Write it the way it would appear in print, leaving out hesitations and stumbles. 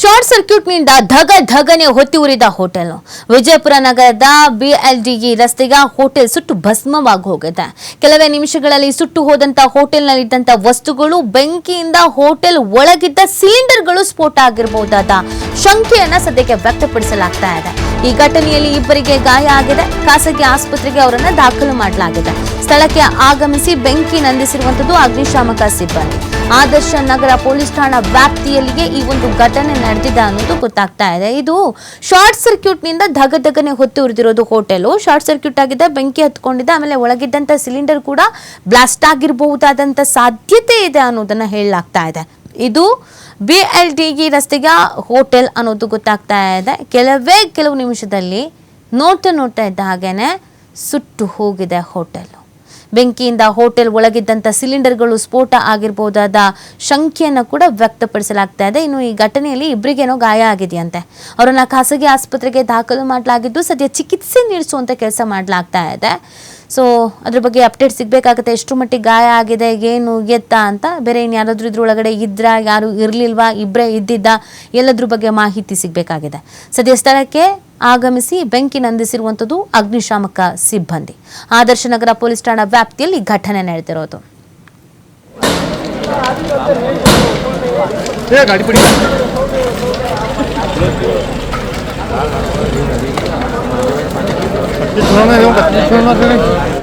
Short ಸರ್ಕ್ಯೂಟ್ನಿಂದ ಧಗನೆ ಹೊತ್ತಿ ಉರಿದ hotel Vijayapura ನಗರದ ಬಿಎಲ್ಡಿಇ ರಸ್ತೆಯ ಹೋಟೆಲ್ ಸುಟ್ಟು ಭಸ್ಮವಾಗಿ ಹೋಗಿದೆ. ಕೆಲವೇ ನಿಮಿಷಗಳಲ್ಲಿ ಸುಟ್ಟು ಹೋದಂತ ಹೋಟೆಲ್ನಲ್ಲಿದ್ದಂತ ವಸ್ತುಗಳು ಬೆಂಕಿಯಿಂದ ಹೋಟೆಲ್ ಒಳಗಿದ್ದ ಸಿಲಿಂಡರ್ಗಳು ಸ್ಫೋಟ ಆಗಿರಬಹುದಾದ ಶಂಕೆಯನ್ನ ಸದ್ಯಕ್ಕೆ ವ್ಯಕ್ತಪಡಿಸಲಾಗ್ತಾ ಇದೆ. ಈ ಘಟನೆಯಲ್ಲಿ ಇಬ್ಬರಿಗೆ ಗಾಯ ಆಗಿದೆ. ಖಾಸಗಿ ಆಸ್ಪತ್ರೆಗೆ ಅವರನ್ನು ದಾಖಲು ಮಾಡಲಾಗಿದೆ. ಸ್ಥಳಕ್ಕೆ ಆಗಮಿಸಿ ಬೆಂಕಿ ನಂದಿಸಿರುವಂತದ್ದು ಅಗ್ನಿಶಾಮಕ ಸಿಬ್ಬಂದಿ. ಆದರ್ಶ ನಗರ ಪೊಲೀಸ್ ಠಾಣಾ ವ್ಯಾಪ್ತಿಯಲ್ಲಿಯೇ ಈ ಒಂದು ಘಟನೆ ನಡೆದಿದೆ ಅನ್ನೋದು ಗೊತ್ತಾಗ್ತಾ ಇದೆ. ಇದು ಶಾರ್ಟ್ ಸರ್ಕ್ಯೂಟ್ ನಿಂದ ಧಗನೆ ಹೊತ್ತಿ ಉರಿದಿರೋದು ಹೋಟೆಲ್. ಶಾರ್ಟ್ ಸರ್ಕ್ಯೂಟ್ ಆಗಿದೆ, ಬೆಂಕಿ ಹತ್ಕೊಂಡಿದೆ. ಆಮೇಲೆ ಒಳಗಿದ್ದಂತ ಸಿಲಿಂಡರ್ ಕೂಡ ಬ್ಲಾಸ್ಟ್ ಆಗಿರಬಹುದಾದಂತ ಸಾಧ್ಯತೆ ಇದೆ ಅನ್ನೋದನ್ನ ಹೇಳಲಾಗ್ತಾ ಇದೆ. ಇದು ಬಿಎಲ್ಡಿಇ ರಸ್ತೆಯ ಹೋಟೆಲ್ ಅನ್ನೋದು ಗೊತ್ತಾಗ್ತಾ ಇದೆ. ಕೆಲವು ನಿಮಿಷದಲ್ಲಿ ನೋಡ್ತಾ ಇದ್ದ ಹಾಗೇನೆ ಸುಟ್ಟು ಹೋಗಿದೆ ಹೋಟೆಲ್. ಬೆಂಕಿಯಿಂದ ಹೋಟೆಲ್ ಒಳಗಿದ್ದಂಥ ಸಿಲಿಂಡರ್ಗಳು ಸ್ಫೋಟ ಆಗಿರಬಹುದಾದ ಶಂಕೆಯನ್ನು ಕೂಡ ವ್ಯಕ್ತಪಡಿಸಲಾಗ್ತಾ ಇದೆ. ಇನ್ನು ಈ ಘಟನೆಯಲ್ಲಿ ಇಬ್ಬರಿಗೇನೋ ಗಾಯ ಆಗಿದೆಯಂತೆ. ಅವರನ್ನ ಖಾಸಗಿ ಆಸ್ಪತ್ರೆಗೆ ದಾಖಲು ಮಾಡಲಾಗಿದ್ದು ಸದ್ಯ ಚಿಕಿತ್ಸೆ ನೀಡಿಸುವಂತ ಕೆಲಸ ಮಾಡಲಾಗ್ತಾ ಇದೆ. ಸೊ ಅದ್ರ ಬಗ್ಗೆ ಅಪ್ಡೇಟ್ ಸಿಗಬೇಕಾಗುತ್ತೆ. ಎಷ್ಟು ಮಟ್ಟಿಗೆ ಗಾಯ ಆಗಿದೆ, ಏನು ಎತ್ತ ಅಂತ. ಬೇರೆ ಇನ್ಯಾರಾದ್ರೂ ಇದ್ರೊಳಗಡೆ ಇದ್ರ, ಯಾರು ಇರಲಿಲ್ವಾ, ಇಬ್ಬರೇ ಇದ್ದಿದ್ದ, ಎಲ್ಲದ್ರ ಬಗ್ಗೆ ಮಾಹಿತಿ ಸಿಗಬೇಕಾಗಿದೆ. ಸದ್ಯ ಸ್ಥಳಕ್ಕೆ ಆಗಮಿಸಿ ಬೆಂಕಿ ನಂದಿಸಿರುವಂಥದ್ದು ಅಗ್ನಿಶಾಮಕ ಸಿಬ್ಬಂದಿ. ಆದರ್ಶ ನಗರ ಪೊಲೀಸ್ ಠಾಣಾ ವ್ಯಾಪ್ತಿಯಲ್ಲಿ ಘಟನೆ ನಡೆದಿರೋದು. ¿Qué